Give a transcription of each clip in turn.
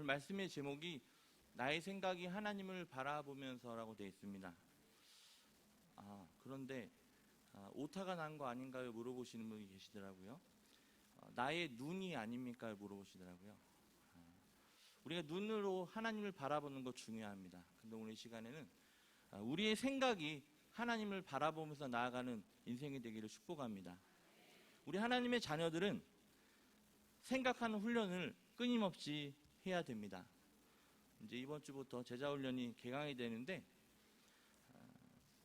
말씀의 제목이 나의 생각이 하나님을 바라보면서라고 되어 있습니다. 그런데 오타가 난 거 아닌가요? 물어보시는 분이 계시더라고요. 나의 눈이 아닙니까? 물어보시더라고요. 우리가 눈으로 하나님을 바라보는 거 중요합니다. 근데 오늘 이 시간에는 우리의 생각이 하나님을 바라보면서 나아가는 인생이 되기를 축복합니다. 우리 하나님의 자녀들은 생각하는 훈련을 끊임없이 해야 됩니다. 이제 이번 주부터 제자훈련이 개강이 되는데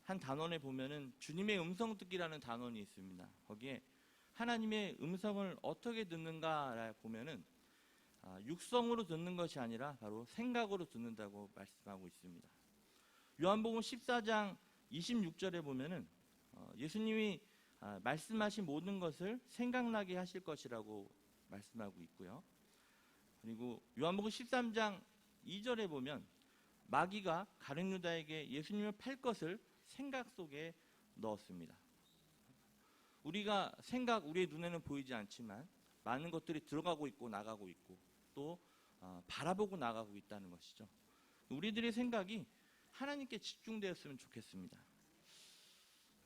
한 단원에 보면은 주님의 음성 듣기라는 단원이 있습니다. 거기에 하나님의 음성을 어떻게 듣는가 보면은 육성으로 듣는 것이 아니라 바로 생각으로 듣는다고 말씀하고 있습니다. 요한복음 14장 26절에 보면은 예수님이 말씀하신 모든 것을 생각나게 하실 것이라고 말씀하고 있고요. 그리고 요한복음 13장 2절에 보면 마귀가 가룟 유다에게 예수님을 팔 것을 생각 속에 넣었습니다. 우리가 우리의 눈에는 보이지 않지만 많은 것들이 들어가고 있고 나가고 있고 또 바라보고 나가고 있다는 것이죠. 우리들의 생각이 하나님께 집중되었으면 좋겠습니다.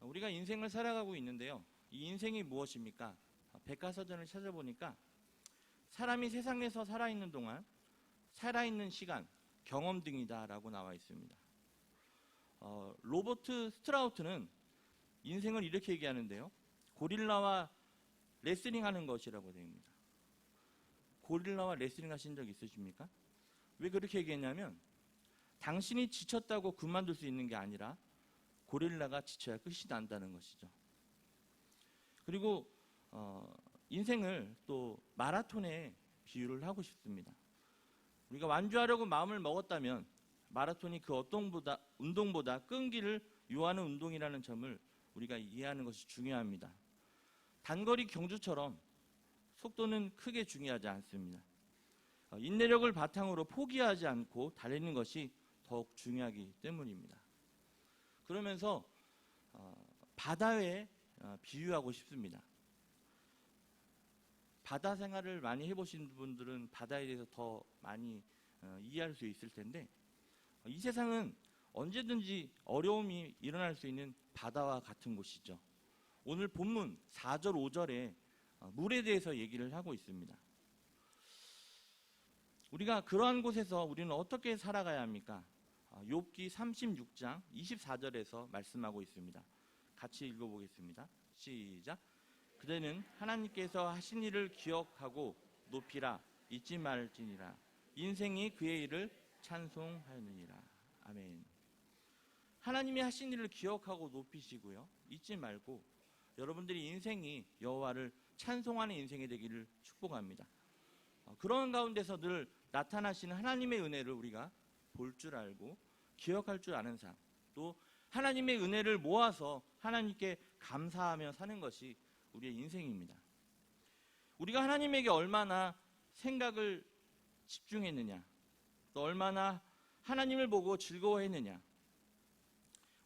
우리가 인생을 살아가고 있는데요. 이 인생이 무엇입니까? 백과사전을 찾아보니까 사람이 세상에서 살아있는 동안 살아있는 시간, 경험 등이다라고 나와 있습니다. 로버트 스트라우트는 인생을 이렇게 얘기하는데요. 고릴라와 레슬링하는 것이라고 됩니다. 고릴라와 레슬링 하신 적 있으십니까? 왜 그렇게 얘기했냐면 당신이 지쳤다고 그만둘 수 있는 게 아니라 고릴라가 지쳐야 끝이 난다는 것이죠. 그리고 인생을 또 마라톤에 비유를 하고 싶습니다. 우리가 완주하려고 마음을 먹었다면 마라톤이 그 어떤 운동보다 끈기를 요하는 운동이라는 점을 우리가 이해하는 것이 중요합니다. 단거리 경주처럼 속도는 크게 중요하지 않습니다. 인내력을 바탕으로 포기하지 않고 달리는 것이 더욱 중요하기 때문입니다. 그러면서 바다에 비유하고 싶습니다. 바다 생활을 많이 해보신 분들은 바다에 대해서 더 많이 이해할 수 있을 텐데 이 세상은 언제든지 어려움이 일어날 수 있는 바다와 같은 곳이죠. 오늘 본문 4절, 5절에 물에 대해서 얘기를 하고 있습니다. 우리가 그러한 곳에서 우리는 어떻게 살아가야 합니까? 욥기 36장 24절에서 말씀하고 있습니다. 같이 읽어보겠습니다. 시작. 그대는 하나님께서 하신 일을 기억하고 높이라 잊지 말지니라. 인생이 그의 일을 찬송하느니라. 아멘. 하나님이 하신 일을 기억하고 높이시고요. 잊지 말고 여러분들이 인생이 여호와를 찬송하는 인생이 되기를 축복합니다. 그런 가운데서 늘 나타나시는 하나님의 은혜를 우리가 볼 줄 알고 기억할 줄 아는 삶, 또 하나님의 은혜를 모아서 하나님께 감사하며 사는 것이 우리의 인생입니다. 우리가 하나님에게 얼마나 생각을 집중했느냐, 또 얼마나 하나님을 보고 즐거워했느냐,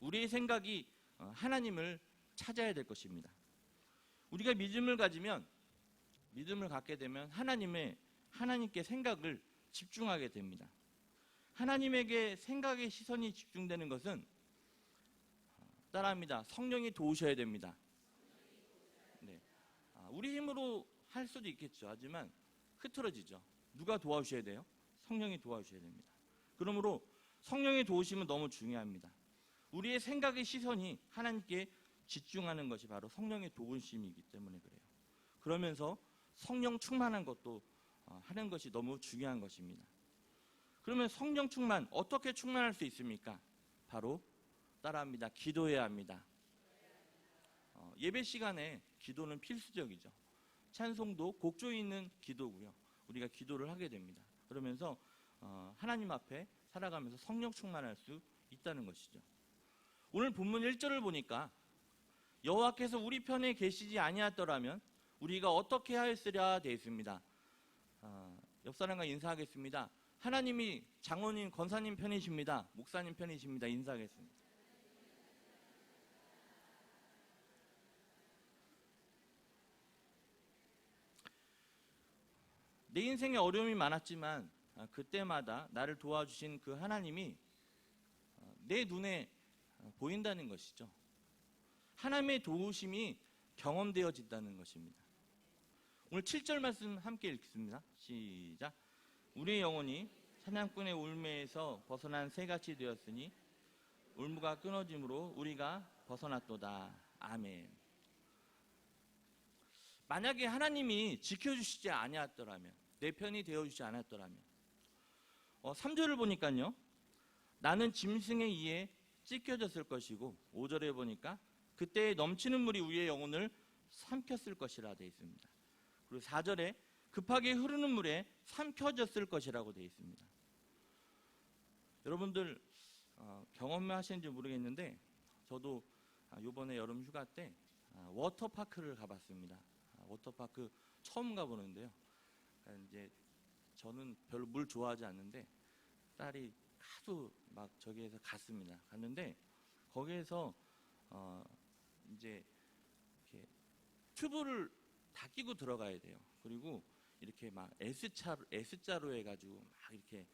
우리의 생각이 하나님을 찾아야 될 것입니다. 우리가 믿음을 갖게 되면 하나님께 생각을 집중하게 됩니다. 하나님에게 생각의 시선이 집중되는 것은 따라합니다. 성령이 도우셔야 됩니다. 네. 우리 힘으로 할 수도 있겠죠. 하지만 흐트러지죠. 누가 도와주셔야 돼요? 성령이 도와주셔야 됩니다. 그러므로 성령의 도우심은 너무 중요합니다. 우리의 생각의 시선이 하나님께 집중하는 것이 바로 성령의 도우심이기 때문에 그래요. 그러면서 성령 충만한 것도 하는 것이 너무 중요한 것입니다. 그러면 성령 충만, 어떻게 충만할 수 있습니까? 바로 따라합니다. 기도해야 합니다. 예배 시간에 기도는 필수적이죠. 찬송도 곡조 있는 기도고요. 우리가 기도를 하게 됩니다. 그러면서 하나님 앞에 살아가면서 성령 충만할 수 있다는 것이죠. 오늘 본문 1절을 보니까 여호와께서 우리 편에 계시지 아니하더라면 우리가 어떻게 하였으랴 되어 있습니다. 옆 사람과 인사하겠습니다. 하나님이 장로님, 권사님 편이십니다. 목사님 편이십니다. 인사하겠습니다. 내 인생에 어려움이 많았지만 그때마다 나를 도와주신 그 하나님이 내 눈에 보인다는 것이죠. 하나님의 도우심이 경험되어진다는 것입니다. 오늘 7절 말씀 함께 읽습니다. 시작. 우리의 영혼이 사냥꾼의 울매에서 벗어난 새같이 되었으니 울무가 끊어짐으로 우리가 벗어났도다. 아멘. 만약에 하나님이 지켜주시지 아니었더라면, 내 편이 되어주지 않았더라면 3절을 보니까요, 나는 짐승에 의해 찢겨졌을 것이고 5절에 보니까 그때 넘치는 물이 우리의 영혼을 삼켰을 것이라 되어 있습니다. 그리고 4절에 급하게 흐르는 물에 삼켜졌을 것이라고 되어 있습니다. 여러분들 경험하시는지 모르겠는데 저도 이번에 여름 휴가 때 워터파크를 가봤습니다. 워터파크 처음 가보는데요. 이제 저는 별로 물 좋아하지 않는데 딸이 하도 막 저기에서 갔는데 거기에서 이제 이렇게 튜브를 다 끼고 들어가야 돼요. 그리고 이렇게 막 S자로 해가지고 막 이렇게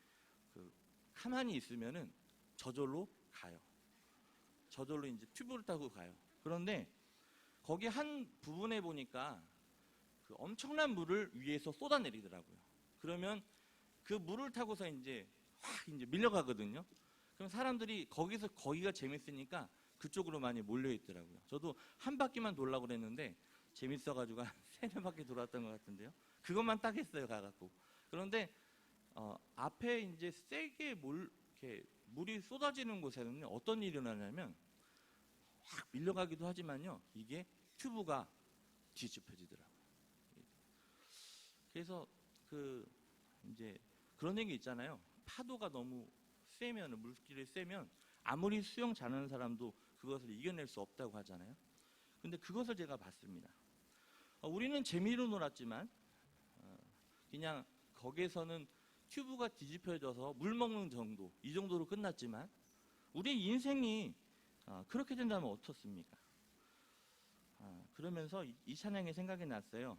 가만히 있으면은 저절로 가요. 저절로 이제 튜브를 타고 가요. 그런데 거기 한 부분에 보니까 엄청난 물을 위에서 쏟아내리더라고요. 그러면 그 물을 타고서 이제 확 이제 밀려가거든요. 그럼 사람들이 거기가 재밌으니까 그쪽으로 많이 몰려 있더라고요. 저도 한 바퀴만 돌라고 그랬는데 재밌어가지고 한 3-4바퀴 돌았던 것 같은데요. 그것만 딱 했어요, 가갖고. 그런데 앞에 이제 세게 이렇게 물이 쏟아지는 곳에는 어떤 일이 일어나냐면 확 밀려가기도 하지만요, 이게 튜브가 뒤집혀지더라고요. 그래서 이제 그런 얘기 있잖아요. 파도가 너무 세면, 물길이 세면 아무리 수영 잘하는 사람도 그것을 이겨낼 수 없다고 하잖아요. 근데 그것을 제가 봤습니다. 우리는 재미로 놀았지만 그냥 거기에서는 튜브가 뒤집혀져서 물 먹는 정도, 이 정도로 끝났지만 우리의 인생이 그렇게 된다면 어떻습니까? 그러면서 이 찬양이 생각이 났어요.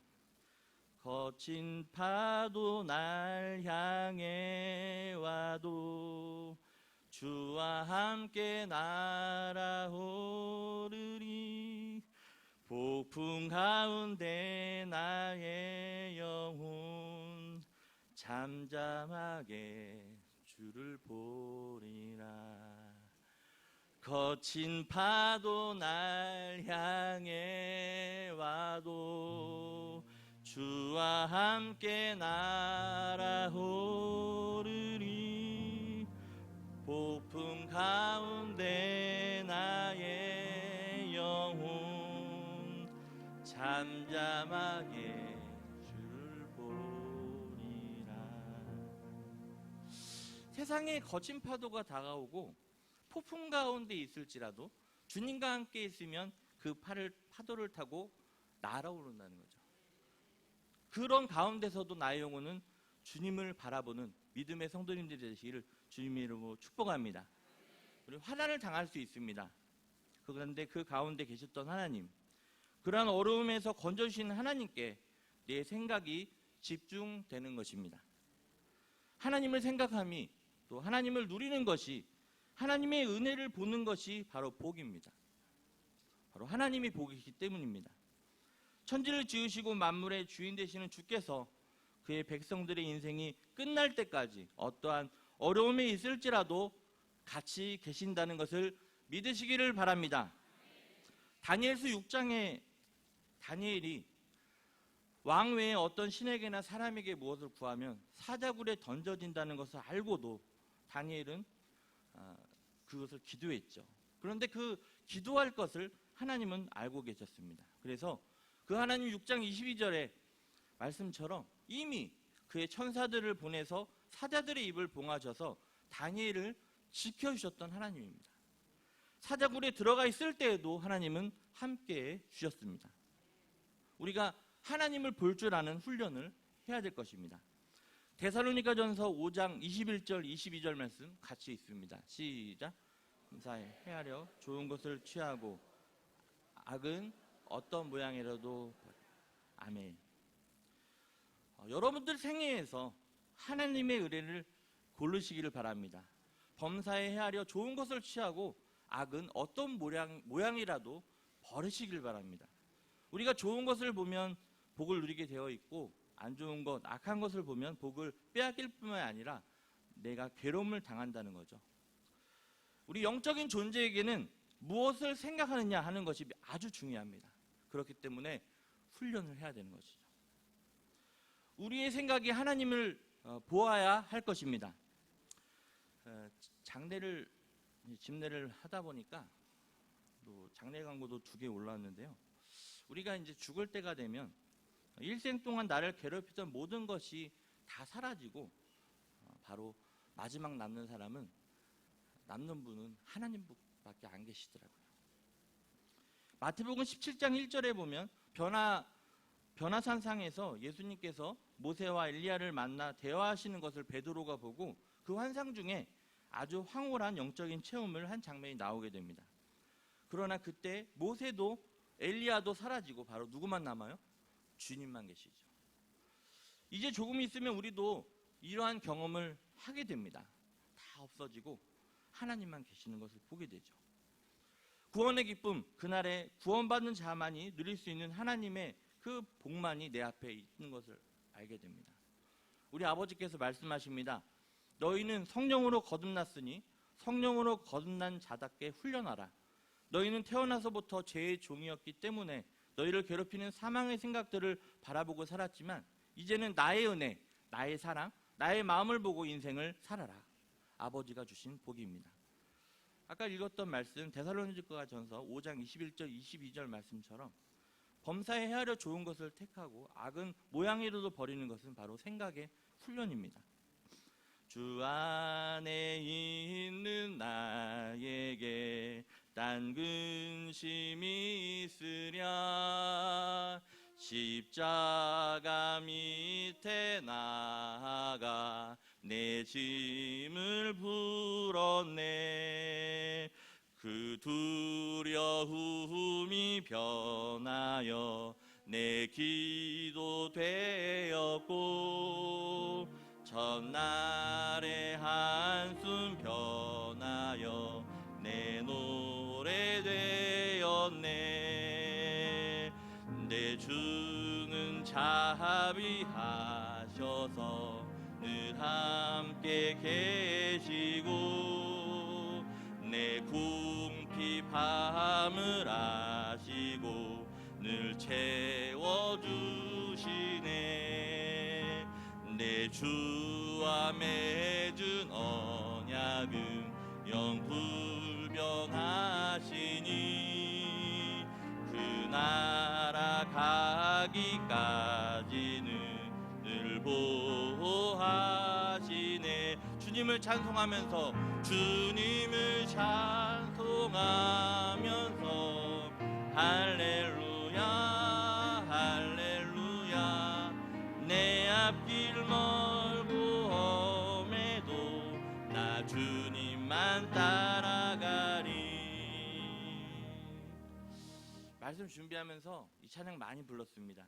거친 파도 날 향해 와도 주와 함께 날아오르리. 폭풍 가운데 나의 영혼 잠잠하게 주를 보리라. 거친 파도 날 향해 와도 주와 함께 날아오르리. 폭풍 가운데 나의 영혼 잠잠하게 주를 보리라. 세상에 거친 파도가 다가오고 폭풍 가운데 있을지라도 주님과 함께 있으면 그 파도를 타고 날아오른다는 거죠. 그런 가운데서도 나의 영혼은 주님을 바라보는 믿음의 성도님들이 되시기를 주님의 이름으로 축복합니다. 그리고 환난을 당할 수 있습니다. 그런데 그 가운데 계셨던 하나님, 그러한 어려움에서 건져주신 하나님께 내 생각이 집중되는 것입니다. 하나님을 생각함이, 또 하나님을 누리는 것이, 하나님의 은혜를 보는 것이 바로 복입니다. 바로 하나님이 복이기 때문입니다. 천지를 지으시고 만물의 주인 되시는 주께서 그의 백성들의 인생이 끝날 때까지 어떠한 어려움이 있을지라도 같이 계신다는 것을 믿으시기를 바랍니다. 다니엘서 6장에 다니엘이 왕 외에 어떤 신에게나 사람에게 무엇을 구하면 사자굴에 던져진다는 것을 알고도 다니엘은 그것을 기도했죠. 그런데 그 기도할 것을 하나님은 알고 계셨습니다. 그래서 그 하나님 6장 22절의 말씀처럼 이미 그의 천사들을 보내서 사자들의 입을 봉하셔서 다니엘을 지켜주셨던 하나님입니다. 사자굴에 들어가 있을 때에도 하나님은 함께해 주셨습니다. 우리가 하나님을 볼 줄 아는 훈련을 해야 될 것입니다. 데살로니가전서 5장 21절 22절 말씀 같이 있습니다. 시작. 감사히 헤아려 좋은 것을 취하고 악은 어떤 모양이라도. 아멘. 여러분들 생애에서 하나님의 은혜를 고르시기를 바랍니다. 범사에 헤아려 좋은 것을 취하고 악은 어떤 모양이라도 버리시길 바랍니다. 우리가 좋은 것을 보면 복을 누리게 되어 있고 안 좋은 것, 악한 것을 보면 복을 빼앗길 뿐만 아니라 내가 괴로움을 당한다는 거죠. 우리 영적인 존재에게는 무엇을 생각하느냐 하는 것이 아주 중요합니다. 그렇기 때문에 훈련을 해야 되는 것이죠. 우리의 생각이 하나님을 보아야 할 것입니다. 집례를 하다 보니까 또 장례 광고도 2개 올라왔는데요. 우리가 이제 죽을 때가 되면 일생 동안 나를 괴롭히던 모든 것이 다 사라지고 바로 마지막 남는 분은 하나님밖에 안 계시더라고요. 마태복음 17장 1절에 보면 변화산상에서 예수님께서 모세와 엘리야를 만나 대화하시는 것을 베드로가 보고 그 환상 중에 아주 황홀한 영적인 체험을 한 장면이 나오게 됩니다. 그러나 그때 모세도 엘리야도 사라지고 바로 누구만 남아요? 주님만 계시죠. 이제 조금 있으면 우리도 이러한 경험을 하게 됩니다. 다 없어지고 하나님만 계시는 것을 보게 되죠. 구원의 기쁨, 그날에 구원받는 자만이 누릴 수 있는 하나님의 그 복만이 내 앞에 있는 것을 알게 됩니다. 우리 아버지께서 말씀하십니다. 너희는 성령으로 거듭났으니 성령으로 거듭난 자답게 훈련하라. 너희는 태어나서부터 죄의 종이었기 때문에 너희를 괴롭히는 사망의 생각들을 바라보고 살았지만 이제는 나의 은혜, 나의 사랑, 나의 마음을 보고 인생을 살아라. 아버지가 주신 복입니다. 아까 읽었던 말씀 데살로니가전서 5장 21절 22절 말씀처럼 범사에 헤아려 좋은 것을 택하고 악은 모양이라도 버리는 것은 바로 생각의 훈련입니다. 주 안에 있는 나에게 딴 근심이 있으랴 십자가 밑에 나아가 내 짐을 풀었네. 그 두려움이 변하여 내 기도 되었고 첫날의 한숨 변하여 내 노래 되었네. 내 주는 자비하셔서 늘 함께 계시고 내 궁핍함을 아시고 늘 채워주시네. 내 주와 맺은 언약은 영불변하시니 그 나라 가기까지는 늘 보호하시네. 주님을 찬송하면서 주님을 찬송하면서 할렐루야 할렐루야 내 앞길 멀고 험해도 나 주님만 따라가리. 말씀 준비하면서 이 찬양 많이 불렀습니다.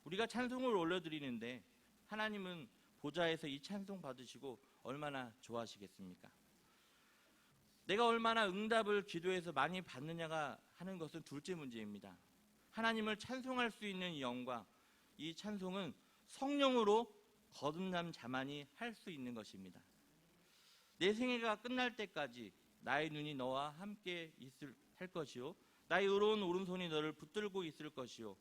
우리가 찬송을 올려드리는데 하나님은 보좌에서 이 찬송 받으시고 얼마나 좋아하시겠습니까? 내가 얼마나 응답을 기도해서 많이 받느냐가 하는 것은 둘째 문제입니다. 하나님을 찬송할 수 있는 이 영광, 이 찬송은 성령으로 거듭난 자만이 할 수 있는 것입니다. 내 생애가 끝날 때까지 나의 눈이 너와 함께 할 것이요 나의 의로운 오른손이 너를 붙들고 있을 것이요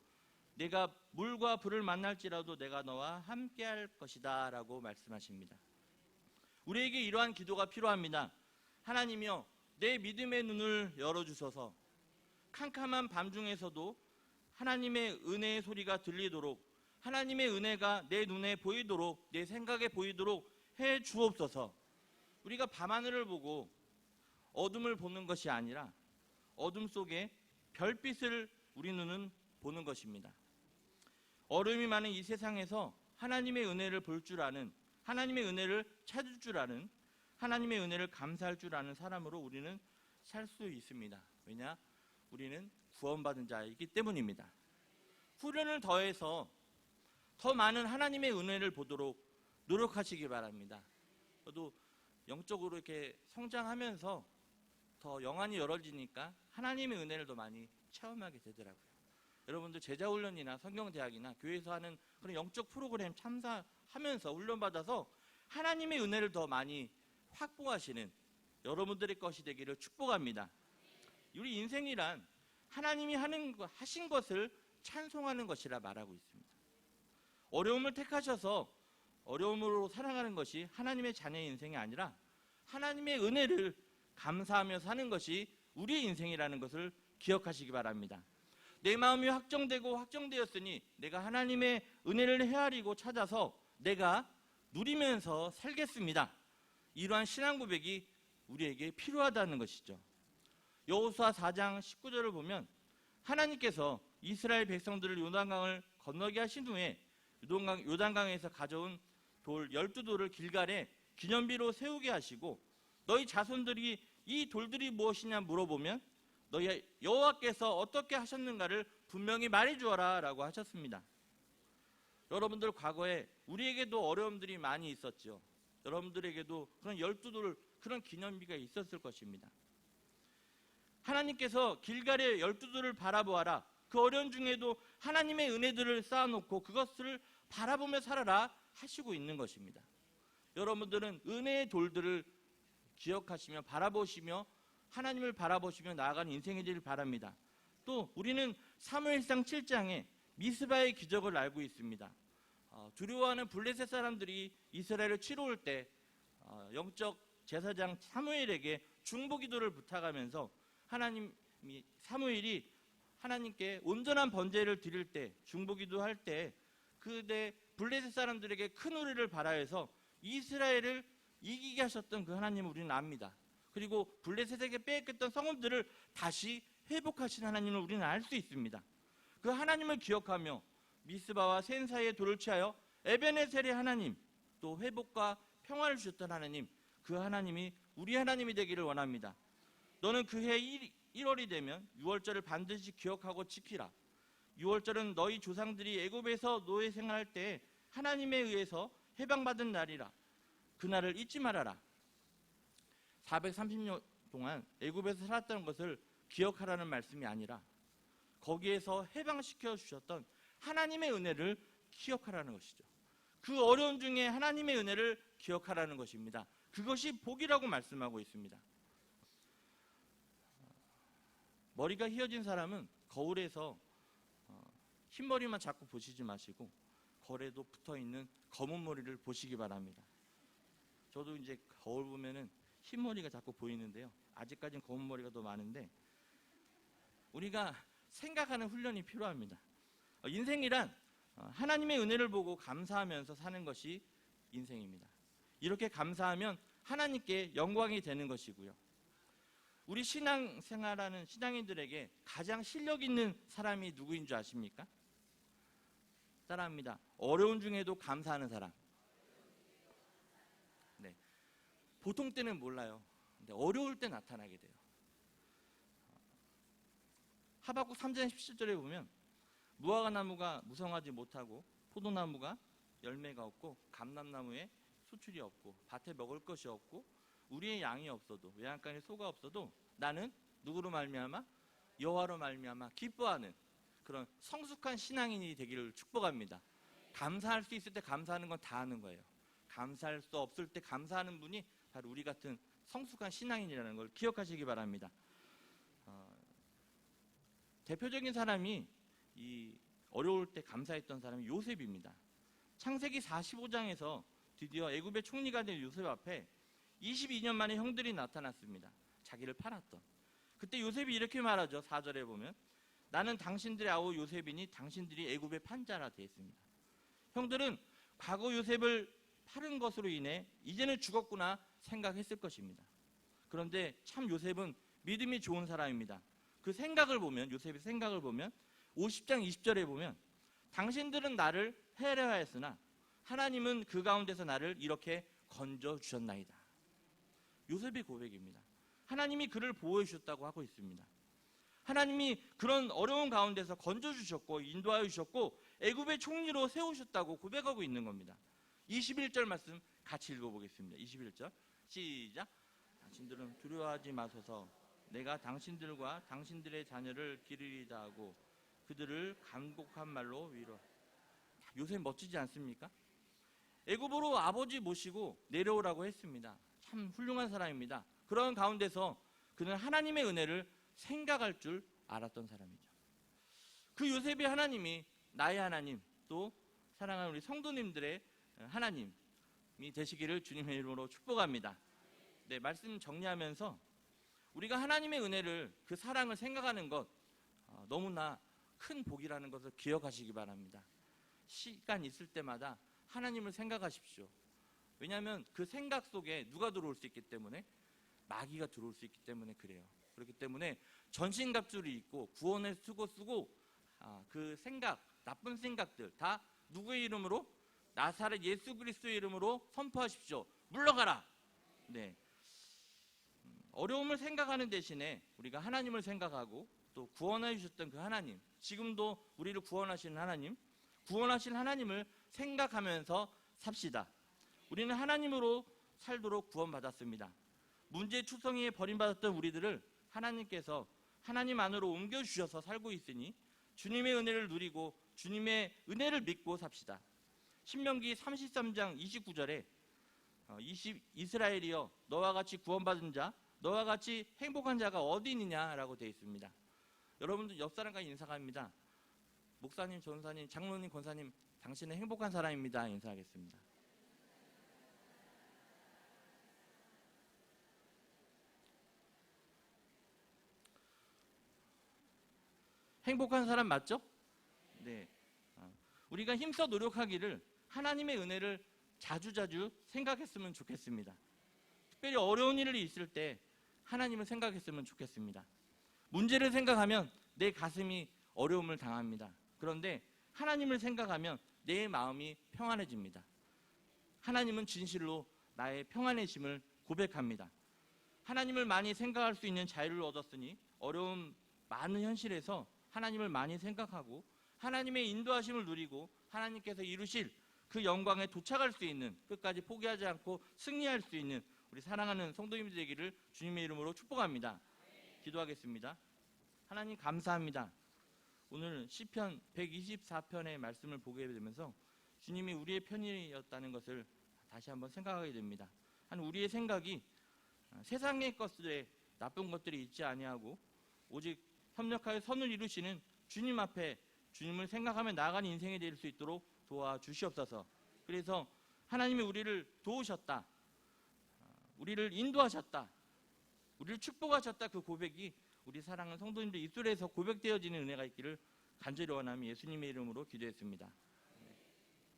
내가 물과 불을 만날지라도 내가 너와 함께 할 것이다 라고 말씀하십니다. 우리에게 이러한 기도가 필요합니다. 하나님이여 내 믿음의 눈을 열어주셔서 캄캄한 밤중에서도 하나님의 은혜의 소리가 들리도록 하나님의 은혜가 내 눈에 보이도록 내 생각에 보이도록 해 주옵소서. 우리가 밤하늘을 보고 어둠을 보는 것이 아니라 어둠 속에 별빛을 우리 눈은 보는 것입니다. 어려움이 많은 이 세상에서 하나님의 은혜를 볼 줄 아는, 하나님의 은혜를 찾을 줄 아는, 하나님의 은혜를 감사할 줄 아는 사람으로 우리는 살 수 있습니다. 왜냐? 우리는 구원받은 자이기 때문입니다. 훈련을 더해서 더 많은 하나님의 은혜를 보도록 노력하시기 바랍니다. 저도 영적으로 이렇게 성장하면서 더 영안이 열어지니까 하나님의 은혜를 더 많이 체험하게 되더라고요. 여러분들 제자훈련이나 성경대학이나 교회에서 하는 그런 영적 프로그램 참사하면서 훈련받아서 하나님의 은혜를 더 많이 확보하시는 여러분들의 것이 되기를 축복합니다. 우리 인생이란 하나님이 하신 것을 찬송하는 것이라 말하고 있습니다. 어려움을 택하셔서 어려움으로 살아가는 것이 하나님의 자녀의 인생이 아니라 하나님의 은혜를 감사하며 사는 것이 우리의 인생이라는 것을 기억하시기 바랍니다. 내 마음이 확정되었으니 내가 하나님의 은혜를 헤아리고 찾아서 내가 누리면서 살겠습니다. 이러한 신앙 고백이 우리에게 필요하다는 것이죠. 여호수아 4장 19절을 보면 하나님께서 이스라엘 백성들을 요단강을 건너게 하신 후에 요단강에서 가져온 돌 12돌을 길갈에 기념비로 세우게 하시고 너희 자손들이 이 돌들이 무엇이냐 물어보면 너희 여호와께서 어떻게 하셨는가를 분명히 말해주어라 라고 하셨습니다. 여러분들 과거에 우리에게도 어려움들이 많이 있었죠. 여러분들에게도 그런 12돌 그런 기념비가 있었을 것입니다. 하나님께서 길갈의 12돌을 바라보아라. 그 어려움 중에도 하나님의 은혜들을 쌓아놓고 그것을 바라보며 살아라 하시고 있는 것입니다. 여러분들은 은혜의 돌들을 기억하시며 바라보시며 하나님을 바라보시며 나아가는 인생이 되길 바랍니다. 또 우리는 사무엘상 7장에 미스바의 기적을 알고 있습니다. 두려워하는 블레셋 사람들이 이스라엘을 치러올 때 영적 제사장 사무엘에게 중보기도를 부탁하면서 사무엘이 하나님께 온전한 번제를 드릴 때 중보기도할 때 그때 블레셋 사람들에게 큰 우리를 발하여서 이스라엘을 이기게 하셨던 그 하나님을 우리는 압니다. 그리고 블레셋에게 빼앗겼던 성읍들을 다시 회복하신 하나님을 우리는 알 수 있습니다. 그 하나님을 기억하며 미스바와 센 사이에 돌을 취하여 에베네셀의 하나님, 또 회복과 평화를 주셨던 하나님, 그 하나님이 우리 하나님이 되기를 원합니다. 너는 그해 1월이 되면 6월절을 반드시 기억하고 지키라. 6월절은 너희 조상들이 애굽에서 노예 생활할 때 하나님에 의해서 해방받은 날이라. 그날을 잊지 말아라. 430년 동안 애굽에서 살았다는 것을 기억하라는 말씀이 아니라 거기에서 해방시켜 주셨던 하나님의 은혜를 기억하라는 것이죠. 그 어려움 중에 하나님의 은혜를 기억하라는 것입니다. 그것이 복이라고 말씀하고 있습니다. 머리가 휘어진 사람은 거울에서 흰머리만 자꾸 보시지 마시고 거울에도 붙어있는 검은 머리를 보시기 바랍니다. 저도 이제 거울 보면은 흰머리가 자꾸 보이는데요. 아직까지는 검은 머리가 더 많은데 우리가 생각하는 훈련이 필요합니다. 인생이란 하나님의 은혜를 보고 감사하면서 사는 것이 인생입니다. 이렇게 감사하면 하나님께 영광이 되는 것이고요. 우리 신앙생활하는 신앙인들에게 가장 실력 있는 사람이 누구인 줄 아십니까? 따라합니다. 어려운 중에도 감사하는 사람. 네. 보통 때는 몰라요. 근데 어려울 때 나타나게 돼요. 하박국 3장 17절에 보면 무화과나무가 무성하지 못하고 포도나무가 열매가 없고 감람나무에 수출이 없고 밭에 먹을 것이 없고 우리의 양이 없어도 외양간에 소가 없어도 나는 누구로 말미암아? 여호와로 말미암아 기뻐하는 그런 성숙한 신앙인이 되기를 축복합니다. 감사할 수 있을 때 감사하는 건 다 하는 거예요. 감사할 수 없을 때 감사하는 분이 바로 우리 같은 성숙한 신앙인이라는 걸 기억하시기 바랍니다. 대표적인 사람이 이 어려울 때 감사했던 사람이 요셉입니다. 창세기 45장에서 드디어 애굽의 총리가 된 요셉 앞에 22년 만에 형들이 나타났습니다. 자기를 팔았던. 그때 요셉이 이렇게 말하죠. 4절에 보면 나는 당신들의 아우 요셉이니 당신들이 애굽의 판자라 되었습니다. 형들은 과거 요셉을 팔은 것으로 인해 이제는 죽었구나 생각했을 것입니다. 그런데 참 요셉은 믿음이 좋은 사람입니다. 그 생각을 보면 요셉의 생각을 보면 50장 20절에 보면 당신들은 나를 해려하였으나 하나님은 그 가운데서 나를 이렇게 건져주셨나이다. 요셉의 고백입니다. 하나님이 그를 보호해 주셨다고 하고 있습니다. 하나님이 그런 어려운 가운데서 건져주셨고 인도하여 주셨고 애굽의 총리로 세우셨다고 고백하고 있는 겁니다. 21절 말씀 같이 읽어보겠습니다. 21절 시작. 당신들은 두려워하지 마소서. 내가 당신들과 당신들의 자녀를 기르리다 하고 그들을 간곡한 말로 위로. 요셉 멋지지 않습니까? 애굽으로 아버지 모시고 내려오라고 했습니다. 참 훌륭한 사람입니다. 그런 가운데서 그는 하나님의 은혜를 생각할 줄 알았던 사람이죠. 그 요셉의 하나님이 나의 하나님, 또 사랑하는 우리 성도님들의 하나님이 되시기를 주님의 이름으로 축복합니다. 네, 말씀 정리하면서 우리가 하나님의 은혜를, 그 사랑을 생각하는 것 너무나 큰 복이라는 것을 기억하시기 바랍니다. 시간 있을 때마다 하나님을 생각하십시오. 왜냐하면 그 생각 속에 누가 들어올 수 있기 때문에, 마귀가 들어올 수 있기 때문에 그래요. 그렇기 때문에 전신갑주를 입고 구원의 수고 쓰고 그 생각, 나쁜 생각들 다 누구의 이름으로? 나사렛 예수 그리스도의 이름으로 선포하십시오. 물러가라. 네. 어려움을 생각하는 대신에 우리가 하나님을 생각하고 또 구원해 주셨던 그 하나님, 지금도 우리를 구원하시는 하나님, 구원하신 하나님을 생각하면서 삽시다. 우리는 하나님으로 살도록 구원받았습니다. 문제투성이에 버림받았던 우리들을 하나님께서 하나님 안으로 옮겨주셔서 살고 있으니 주님의 은혜를 누리고 주님의 은혜를 믿고 삽시다. 신명기 33장 29절에 이스라엘이여 너와 같이 구원받은 자, 너와 같이 행복한 자가 어디 있느냐라고 되어 있습니다. 여러분들 옆 사람과 인사합니다. 목사님, 전사님, 장로님, 권사님, 당신은 행복한 사람입니다. 인사하겠습니다. 행복한 사람 맞죠? 네. 우리가 힘써 노력하기를 하나님의 은혜를 자주자주 생각했으면 좋겠습니다. 특별히 어려운 일이 있을 때 하나님을 생각했으면 좋겠습니다. 문제를 생각하면 내 가슴이 어려움을 당합니다. 그런데 하나님을 생각하면 내 마음이 평안해집니다. 하나님은 진실로 나의 평안해짐을 고백합니다. 하나님을 많이 생각할 수 있는 자유를 얻었으니 어려운 많은 현실에서 하나님을 많이 생각하고 하나님의 인도하심을 누리고 하나님께서 이루실 그 영광에 도착할 수 있는, 끝까지 포기하지 않고 승리할 수 있는 우리 사랑하는 성도님들 되기를 주님의 이름으로 축복합니다. 기도하겠습니다. 하나님 감사합니다. 오늘 시편 124편의 말씀을 보게 되면서 주님이 우리의 편이었다는 것을 다시 한번 생각하게 됩니다. 한 우리의 생각이 세상의 것들에 나쁜 것들이 있지 아니하고 오직 협력하여 선을 이루시는 주님 앞에 주님을 생각하며 나아가는 인생이 될 수 있도록 도와주시옵소서. 그래서 하나님이 우리를 도우셨다, 우리를 인도하셨다, 우리를 축복하셨다, 그 고백이 우리 사랑하는 성도님들 입술에서 고백되어지는 은혜가 있기를 간절히 원하며 예수님의 이름으로 기도했습니다.